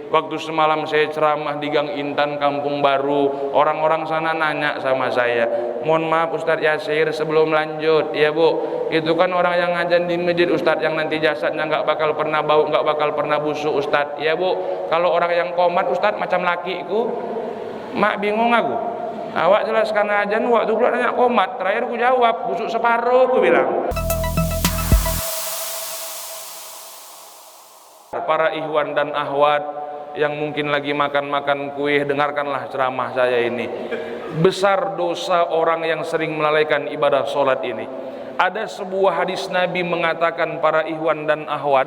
Waktu semalam saya ceramah di Gang Intan Kampung Baru, orang-orang sana nanya sama saya, mohon maaf Ustadz Yasir sebelum lanjut, ya Bu, itu kan orang yang ngajan di masjid Ustadz yang nanti jasadnya nggak bakal pernah bau, nggak bakal pernah busuk Ustadz, ya Bu. Kalau orang yang komat Ustadz macam lakiku, mak bingung aku. Awak jelaskan aja waktu pula nanya komat, terakhir ku jawab busuk separuh, ku bilang. Para ikhwan dan ahwat yang mungkin lagi makan-makan kue, dengarkanlah ceramah saya ini. Besar dosa orang yang sering melalaikan ibadah sholat ini. Ada sebuah hadis Nabi mengatakan, para ikhwan dan ahwat,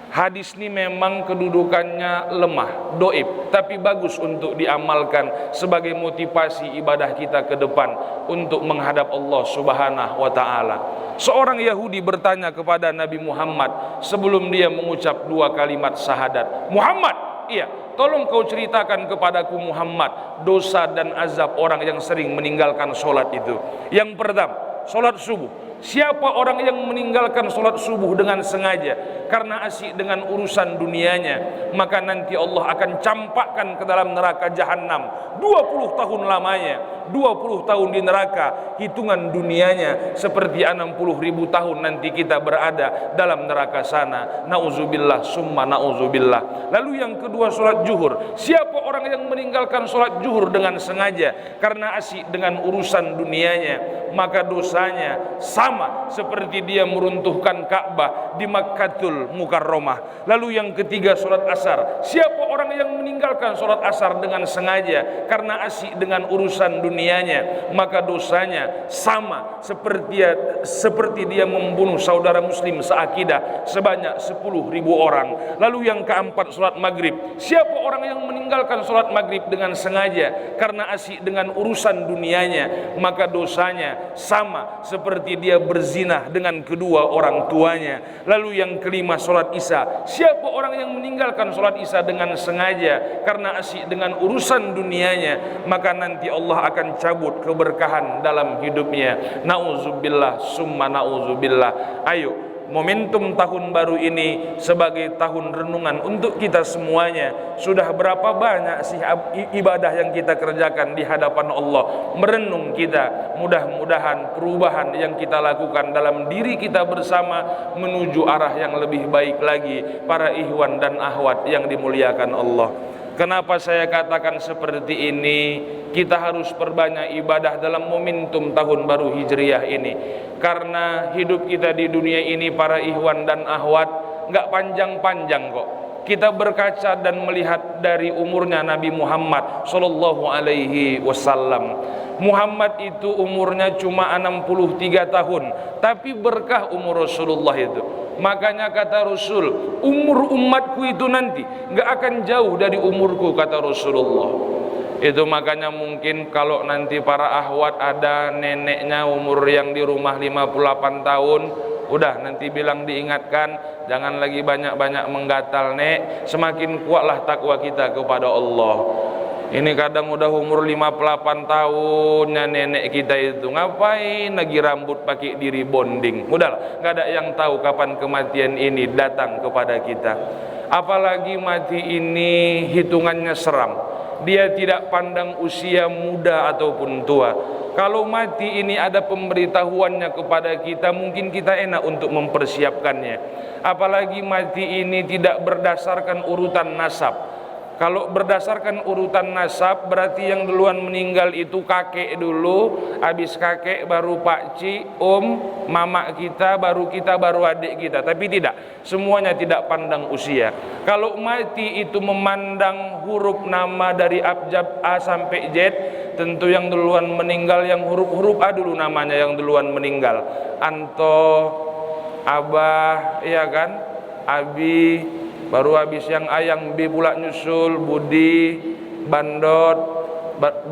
hadis ini memang kedudukannya lemah, doib, tapi bagus untuk diamalkan sebagai motivasi ibadah kita ke depan untuk menghadap Allah Subhanahu wa ta'ala. Seorang Yahudi bertanya kepada Nabi Muhammad sebelum dia mengucap dua kalimat syahadat, Muhammad, iya, tolong kau ceritakan kepadaku Muhammad, dosa dan azab orang yang sering meninggalkan sholat itu. Yang pertama, sholat subuh. Siapa orang yang meninggalkan sholat subuh dengan sengaja karena asyik dengan urusan dunianya, maka nanti Allah akan campakkan ke dalam neraka jahanam 20 tahun lamanya. 20 tahun di neraka, hitungan dunianya seperti 60.000 tahun nanti kita berada dalam neraka sana. Nauzubillah summa nauzubillah. Lalu yang kedua, sholat zuhur. Siapa orang yang meninggalkan sholat zuhur dengan sengaja karena asyik dengan urusan dunianya, maka dosanya sama seperti dia meruntuhkan Ka'bah di Makkatul Mukarramah. Lalu yang ketiga, sholat asar. Siapa orang yang meninggalkan sholat asar dengan sengaja karena asyik dengan urusan dunianya, maka dosanya sama seperti dia membunuh saudara muslim seakidah sebanyak 10.000 orang. Lalu yang keempat, sholat maghrib. Siapa orang yang meninggalkan sholat maghrib dengan sengaja karena asyik dengan urusan dunianya, maka dosanya sama seperti dia berzina dengan kedua orang tuanya. Lalu yang kelima, sholat isya. Siapa orang yang meninggalkan sholat isya dengan sengaja karena asyik dengan urusan dunianya, maka nanti Allah akan cabut keberkahan dalam hidupnya. Nauzubillah summa nauzubillah. Ayo, momentum tahun baru ini sebagai tahun renungan untuk kita semuanya. Sudah berapa banyak sih ibadah yang kita kerjakan di hadapan Allah? Merenung kita, mudah-mudahan perubahan yang kita lakukan dalam diri kita bersama menuju arah yang lebih baik lagi. Para ikhwan dan ahwat yang dimuliakan Allah, kenapa saya katakan seperti ini? Kita harus perbanyak ibadah dalam momentum tahun baru Hijriah ini. Karena hidup kita di dunia ini, para ikhwan dan ahwat, nggak panjang-panjang kok. Kita berkaca dan melihat dari umurnya Nabi Muhammad Sallallahu Alaihi Wasallam. Muhammad itu umurnya cuma 63 tahun, tapi berkah umur Rasulullah itu. Makanya kata Rasul, umur umatku itu nanti nggak akan jauh dari umurku, kata Rasulullah. Itu makanya mungkin kalau nanti para ahwat ada neneknya umur yang di rumah 58 tahun, udah nanti bilang diingatkan, jangan lagi banyak-banyak menggatal nek, semakin kuatlah takwa kita kepada Allah. Ini kadang udah umur 58 tahunnya nenek kita itu, ngapain lagi rambut pakai diri bonding? Udahlah, nggak ada yang tahu kapan kematian ini datang kepada kita. Apalagi mati ini hitungannya seram. Dia tidak pandang usia muda ataupun tua. Kalau mati ini ada pemberitahuannya kepada kita, mungkin kita enak untuk mempersiapkannya. Apalagi mati ini tidak berdasarkan urutan nasab. Kalau berdasarkan urutan nasab, berarti yang duluan meninggal itu kakek dulu, habis kakek baru pakcik, mama kita, baru adik kita. Tapi tidak, semuanya tidak pandang usia. Kalau mati itu memandang huruf nama dari abjad A sampai Z, tentu yang duluan meninggal yang huruf-huruf A dulu namanya yang duluan meninggal. Anto, Abah, ya kan, Abi, baru habis yang A, yang B pula nyusul, Budi, Bandot.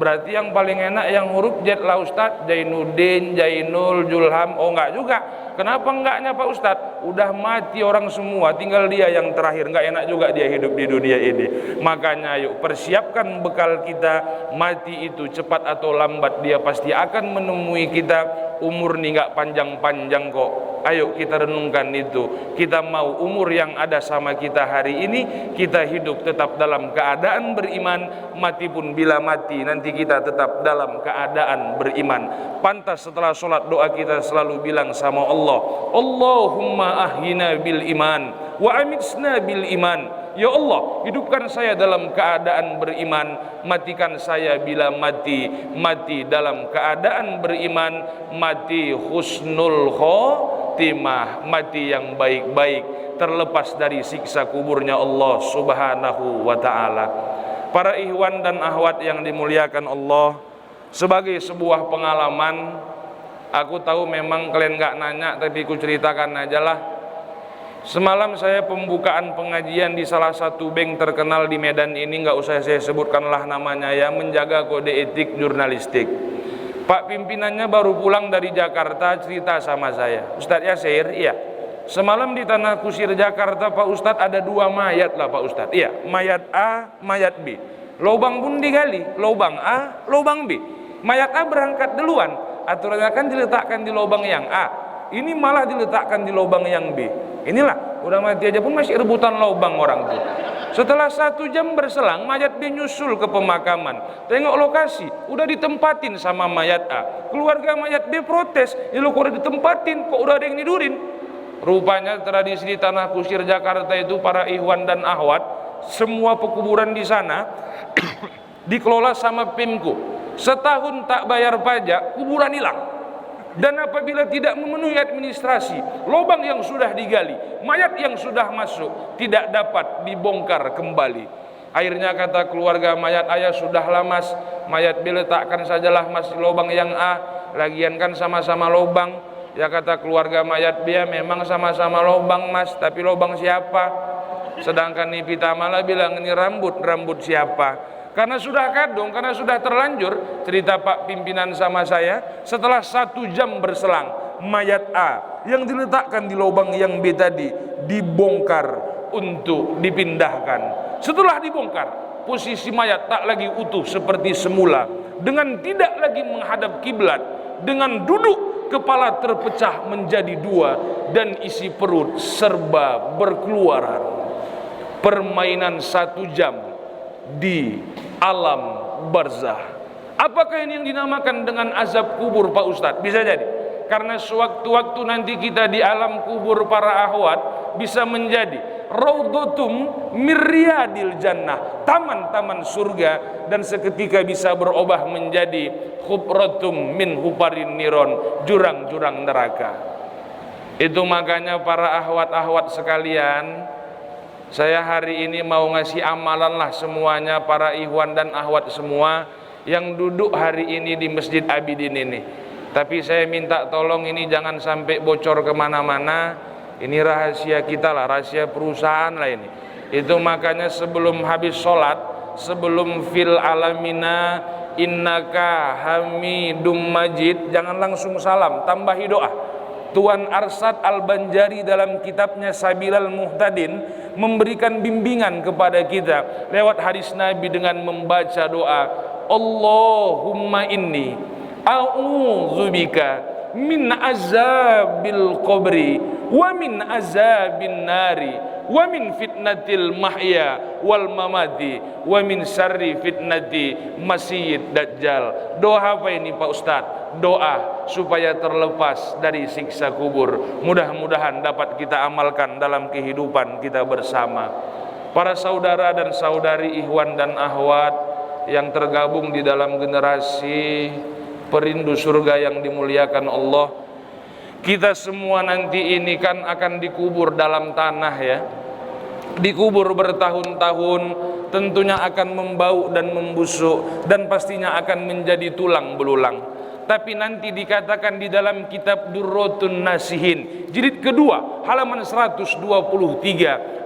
Berarti yang paling enak yang huruf Z lah Ustadz. Jainuddin, Jainul, Julham. Oh enggak juga. Kenapa enggaknya Pak Ustadz? Udah mati orang semua, tinggal dia yang terakhir. Enggak enak juga dia hidup di dunia ini. Makanya yuk persiapkan bekal kita. Mati itu cepat atau lambat dia pasti akan menemui kita. Umur nih enggak panjang-panjang kok. Ayo kita renungkan itu. Kita mau umur yang ada sama kita hari ini, kita hidup tetap dalam keadaan beriman, mati pun bila mati nanti kita tetap dalam keadaan beriman. Pantas setelah sholat doa kita selalu bilang sama Allah, Allahumma ahyina bil iman wa amitsna bil iman. Ya Allah, hidupkan saya dalam keadaan beriman, matikan saya bila mati, mati dalam keadaan beriman, mati husnul khotimah, mati yang baik-baik, terlepas dari siksa kuburnya Allah Subhanahu wa ta'ala. Para ikhwan dan akhwat yang dimuliakan Allah, sebagai sebuah pengalaman, aku tahu memang kalian gak nanya, tapi ku ceritakan aja lah. Semalam saya pembukaan pengajian di salah satu bank terkenal di Medan ini, nggak usah saya sebutkanlah namanya ya, menjaga kode etik jurnalistik. Pak pimpinannya baru pulang dari Jakarta, cerita sama saya, Ustadz Yasir, iya, semalam di Tanah Kusir Jakarta Pak Ustadz ada 2 mayat lah Pak Ustadz. Iya, mayat A, mayat B. Lubang pun digali, lubang A, lubang B. Mayat A berangkat duluan, aturannya kan diletakkan di lubang yang A, ini malah diletakkan di lubang yang B. Inilah, udah mati aja pun masih rebutan lubang orang tuh. Setelah 1 jam berselang, mayat B nyusul ke pemakaman. Tengok lokasi, udah ditempatin sama mayat A. Keluarga mayat B protes, ya lo kok udah ditempatin, kok udah ada yang nidurin. Rupanya tradisi di Tanah Kusir Jakarta itu, para ikhwan dan akhwat, semua pekuburan di sana dikelola sama Pemko. Setahun tak bayar pajak, kuburan hilang. Dan apabila tidak memenuhi administrasi, lubang yang sudah digali, mayat yang sudah masuk tidak dapat dibongkar kembali. Akhirnya kata keluarga mayat, ayah sudahlah mas, mayat B letakkan sajalah mas di lubang yang A, lagian kan sama-sama lubang. Ya kata keluarga mayat B, memang sama-sama lubang mas, tapi lubang siapa? Sedangkan Nipita malah bilang ini rambut siapa? Karena sudah kadung, karena sudah terlanjur, cerita Pak pimpinan sama saya, setelah 1 jam berselang, mayat A yang diletakkan di lubang yang B tadi dibongkar untuk dipindahkan. Setelah dibongkar, posisi mayat tak lagi utuh seperti semula, dengan tidak lagi menghadap kiblat, dengan duduk kepala terpecah menjadi 2 dan isi perut serba berkeluaran. Permainan 1 jam di alam barzah. Apakah ini yang dinamakan dengan azab kubur Pak Ustadz? Bisa jadi, karena sewaktu-waktu nanti kita di alam kubur para akhwat bisa menjadi raudhatum miryadil jannah, taman-taman surga, dan seketika bisa berubah menjadi khufratum min huparin niron, jurang-jurang neraka. Itu makanya para akhwat-akhwat sekalian, saya hari ini mau ngasih amalan lah semuanya, para ikhwan dan akhwat semua yang duduk hari ini di Masjid Abidin ini. Tapi saya minta tolong ini jangan sampai bocor kemana-mana. Ini rahasia kita lah, rahasia perusahaan lah ini. Itu makanya sebelum habis sholat, sebelum fil alamina innaka hamidum majid, jangan langsung salam, tambahi doa. Tuan Arsyad Al-Banjari dalam kitabnya Sabilal Muhtadin memberikan bimbingan kepada kita lewat hadis Nabi dengan membaca doa, Allahumma inni a'udzubika min azabil qabri wa min azabin nari wa min fitnatil mahya wal mamati wa min syarri fitnati masyid dajjal. Doa apa ini Pak Ustadz? Doa supaya terlepas dari siksa kubur. Mudah-mudahan dapat kita amalkan dalam kehidupan kita bersama. Para saudara dan saudari ikhwan dan akhwat yang tergabung di dalam generasi perindu surga yang dimuliakan Allah, kita semua nanti ini kan akan dikubur dalam tanah ya. Dikubur bertahun-tahun, tentunya akan membau dan membusuk, dan pastinya akan menjadi tulang belulang. Tapi nanti dikatakan di dalam kitab Durratun Nasihin jilid kedua halaman 123,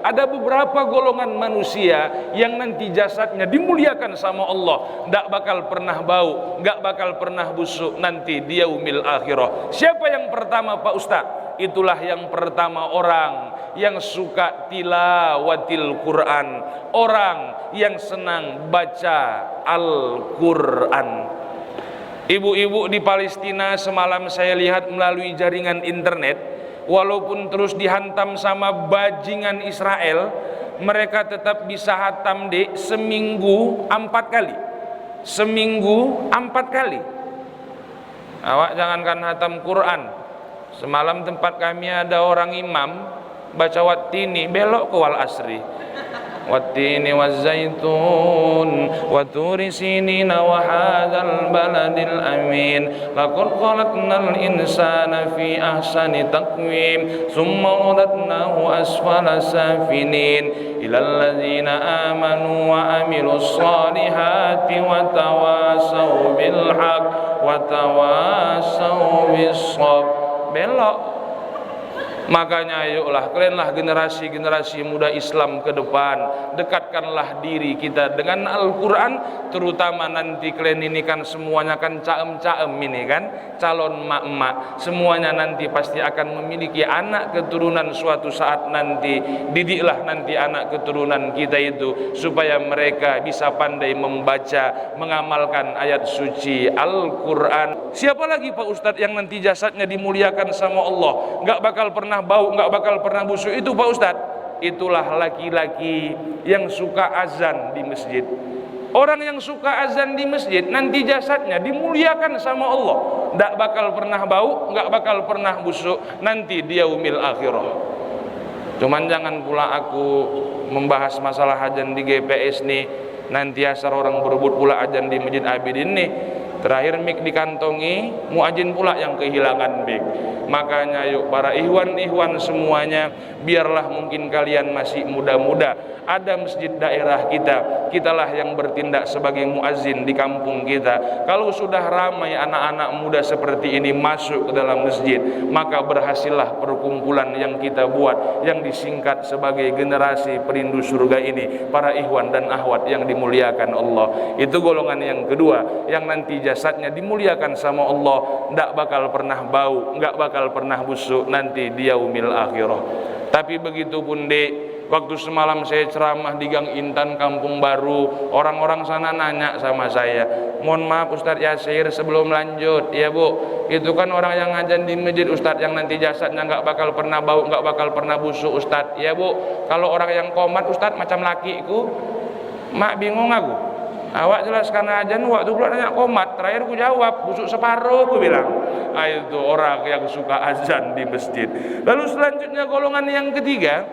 ada beberapa golongan manusia yang nanti jasadnya dimuliakan sama Allah, nggak bakal pernah bau, nggak bakal pernah busuk nanti di yaumil akhirah. Siapa yang pertama Pak Ustadz? Itulah yang pertama orang yang suka tilawatil Quran, orang yang senang baca Al-Quran. Ibu-ibu di Palestina semalam saya lihat melalui jaringan internet, walaupun terus dihantam sama bajingan Israel, mereka tetap bisa hatam seminggu 4 kali. Seminggu 4 kali. Awak jangankan hatam Quran. Semalam tempat kami ada orang imam baca wattini, belok ke wal asri. Wattini wazzaitun wa turi sinina wa hadzal baladil amin laqad khalaqnal insana fi ahsani taqwim thumma radadnahu asfala safinin ilal ladzina amanu wa amilus solihati wa tawasaw bil haq wa tawasaw bis sabr. Belok. Makanya ayolah kalianlah generasi muda Islam ke depan, dekatkanlah diri kita dengan Al-Quran, terutama nanti kalian ini kan semuanya kan caem-caem ini kan, calon mak-mak, semuanya nanti pasti akan memiliki anak keturunan suatu saat nanti. Didiklah nanti anak keturunan kita itu supaya mereka bisa pandai membaca, mengamalkan ayat suci Al-Quran. Siapa lagi Pak Ustadz yang nanti jasadnya dimuliakan sama Allah, gak bakal pernah bau, nggak bakal pernah busuk? Itu Pak Ustadz, itulah laki-laki yang suka azan di masjid. Orang yang suka azan di masjid nanti jasadnya dimuliakan sama Allah, nggak bakal pernah bau, nggak bakal pernah busuk nanti di yaumil akhirah. Cuman jangan pula aku membahas masalah azan di GPS nih, nanti asar orang berebut pula azan di Masjid Abidin nih, terakhir mik dikantongi, muadzin pula yang kehilangan mik. Makanya yuk para ikhwan semuanya, biarlah mungkin kalian masih muda-muda, ada masjid daerah kita, kitalah yang bertindak sebagai muadzin di kampung kita. Kalau sudah ramai anak-anak muda seperti ini masuk ke dalam masjid, maka berhasillah perkumpulan yang kita buat, yang disingkat sebagai generasi perindu surga ini, para ikhwan dan akhwat yang dimuliakan Allah. Itu golongan yang kedua, yang nanti jasadnya dimuliakan sama Allah, ndak bakal pernah bau, nggak bakal pernah busuk nanti di yaumil akhirah. Tapi begitu pun waktu semalam saya ceramah di Gang Intan Kampung Baru, orang-orang sana nanya sama saya, mohon maaf Ustadz Yasir sebelum lanjut, ya Bu, itu kan orang yang ngajan di masjid Ustadz yang nanti jasadnya nggak bakal pernah bau, nggak bakal pernah busuk Ustadz. Ya Bu, kalau orang yang komat Ustadz macam lakiku, mak bingung aku. Awak jelaskan aja, waktu pula nanya komat, terakhir ku jawab busuk separuh, ku bilang. Itu orang yang suka azan di masjid. Lalu selanjutnya golongan yang ketiga,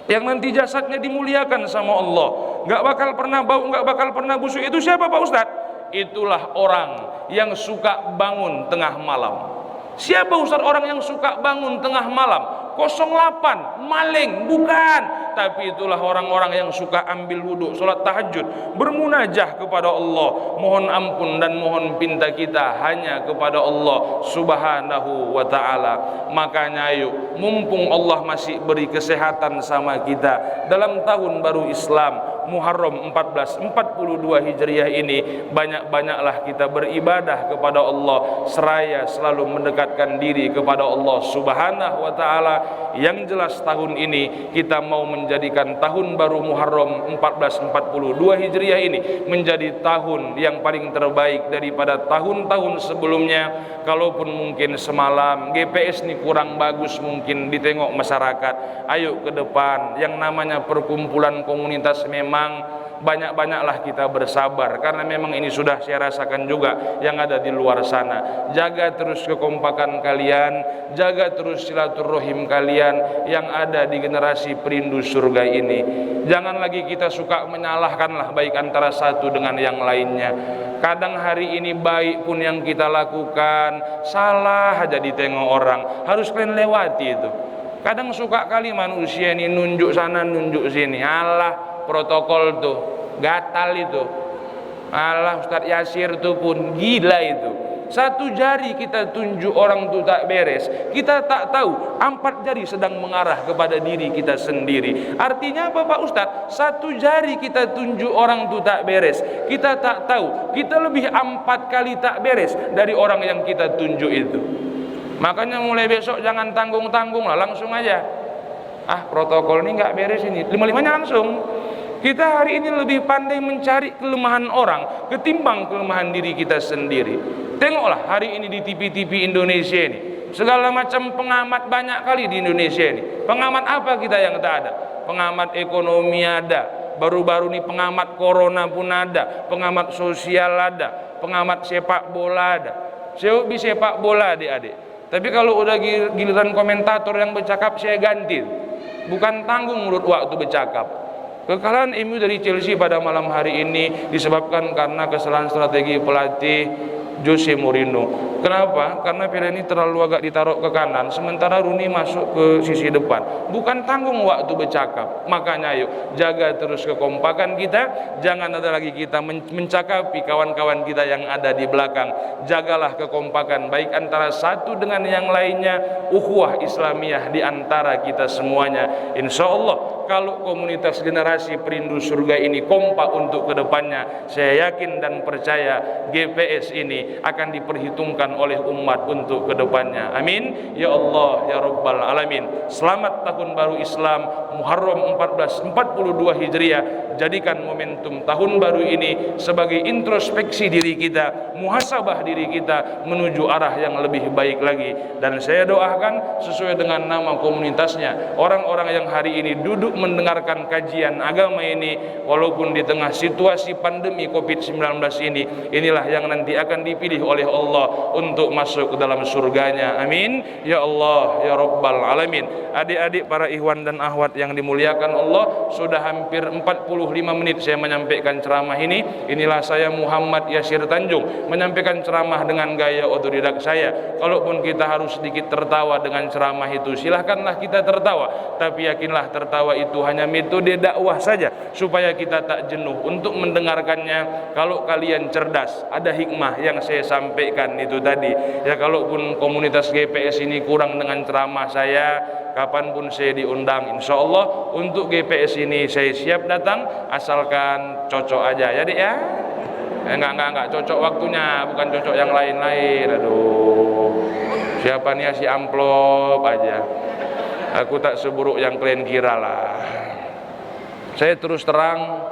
yang nanti jasadnya dimuliakan sama Allah, nggak bakal pernah bau, nggak bakal pernah busuk. Itu siapa Pak Ustadz? Itulah orang yang suka bangun tengah malam. Siapa Ustadz orang yang suka bangun tengah malam? 08 maling, bukan, tapi itulah orang-orang yang suka ambil wudhu, sholat tahajud, bermunajah kepada Allah, mohon ampun dan mohon pinta kita hanya kepada Allah subhanahu wa ta'ala. Makanya ayo, mumpung Allah masih beri kesehatan sama kita dalam tahun baru Islam Muharram 1442 Hijriah ini, banyak-banyaklah kita beribadah kepada Allah, seraya selalu mendekatkan diri kepada Allah subhanahu wa ta'ala. Yang jelas tahun ini kita mau menjadikan tahun baru Muharram 1442 Hijriah ini menjadi tahun yang paling terbaik daripada tahun-tahun sebelumnya. Kalaupun mungkin semalam GPS ini kurang bagus mungkin ditengok masyarakat, ayo ke depan, yang namanya perkumpulan komunitas memang banyak-banyaklah kita bersabar, karena memang ini sudah saya rasakan juga yang ada di luar sana. Jaga terus kekompakan kalian, jaga terus silaturahim kalian yang ada di generasi perindu surga ini. Jangan lagi kita suka menyalahkanlah baik antara satu dengan yang lainnya. Kadang hari ini baik pun yang kita lakukan, salah aja ditengok orang, harus kalian lewati itu. Kadang suka kali manusia ini nunjuk sana nunjuk sini, alah protokol tuh, gatal itu, alah Ustadz Yasir tuh pun gila itu. Satu jari kita tunjuk orang tuh tak beres, kita tak tahu 4 jari sedang mengarah kepada diri kita sendiri. Artinya apa Pak Ustadz? Satu jari kita tunjuk orang tuh tak beres, kita tak tahu kita lebih 4 kali tak beres dari orang yang kita tunjuk itu. Makanya mulai besok jangan tanggung-tanggung lah, langsung aja, protokol ini nggak beres ini, 5-5-nya langsung. Kita hari ini lebih pandai mencari kelemahan orang ketimbang kelemahan diri kita sendiri. Tengoklah hari ini di TV-TV Indonesia ini, Segala macam pengamat banyak kali di Indonesia ini. Pengamat apa kita yang tak ada? Pengamat ekonomi ada, baru-baru ini pengamat corona pun ada, pengamat sosial ada, pengamat sepak bola ada. Saya hobi sepak bola adik-adik, tapi kalau udah giliran komentator yang bercakap saya ganti. Bukan tanggung menurut waktu bercakap. Kekalahan MU dari Chelsea pada malam hari ini disebabkan karena kesalahan strategi pelatih Jose Mourinho. Kenapa? Karena Pirlo ini terlalu agak ditaruh ke kanan, sementara Rooney masuk ke sisi depan. Bukan tanggung waktu bercakap. Makanya ayo jaga terus kekompakan kita. Jangan ada lagi kita mencakapi kawan-kawan kita yang ada di belakang. Jagalah kekompakan baik antara satu dengan yang lainnya. Ukhuwah Islamiyah di antara kita semuanya. Insya Allah kalau komunitas generasi perindu surga ini kompak untuk kedepannya, saya yakin dan percaya GPS ini akan diperhitungkan oleh umat untuk kedepannya. Amin ya Allah ya Rabbal Alamin. Selamat tahun baru Islam Muharram 1442 Hijriah. Jadikan momentum tahun baru ini sebagai introspeksi diri kita, muhasabah diri kita menuju arah yang lebih baik lagi. Dan saya doakan sesuai dengan nama komunitasnya, orang-orang yang hari ini duduk mendengarkan kajian agama ini, walaupun di tengah situasi pandemi COVID-19 ini, inilah yang nanti akan dipilih oleh Allah untuk masuk ke dalam surganya. Amin ya Allah ya Rabbal Alamin. Adik-adik para ikhwan dan akhwat yang dimuliakan Allah, sudah hampir 45 menit saya menyampaikan ceramah ini. Inilah saya Muhammad Yasir Tanjung menyampaikan ceramah dengan gaya otodidak saya. Kalaupun kita harus sedikit tertawa dengan ceramah itu, silahkanlah kita tertawa, tapi yakinlah tertawa itu hanya metode dakwah saja, supaya kita tak jenuh untuk mendengarkannya. Kalau kalian cerdas, ada hikmah yang saya sampaikan itu tadi ya. Kalaupun komunitas GPS ini kurang dengan ceramah saya, kapanpun saya diundang, insya Allah untuk GPS ini saya siap datang, asalkan cocok aja ya Dik ya. Enggak cocok waktunya, bukan cocok yang lain-lain. Aduh, siapa nih si amplop aja. Aku tak seburuk yang kalian kira lah. Saya terus terang,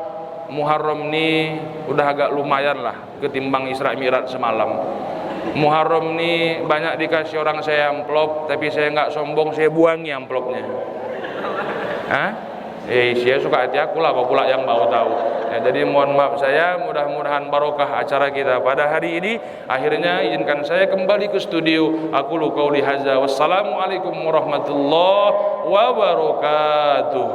Muharram ini udah agak lumayan lah ketimbang Isra Mi'raj semalam. Muharram ini banyak dikasih orang saya amplop, tapi saya nggak sombong, saya buangi amplopnya. Hah? Saya suka hati aku lah, kok pula yang mau tahu. Ya, jadi mohon maaf saya, mudah-mudahan barokah acara kita pada hari ini. Akhirnya izinkan saya kembali ke studio. Aku lu qauli hadza. Wassalamualaikum warahmatullahi wabarakatuh.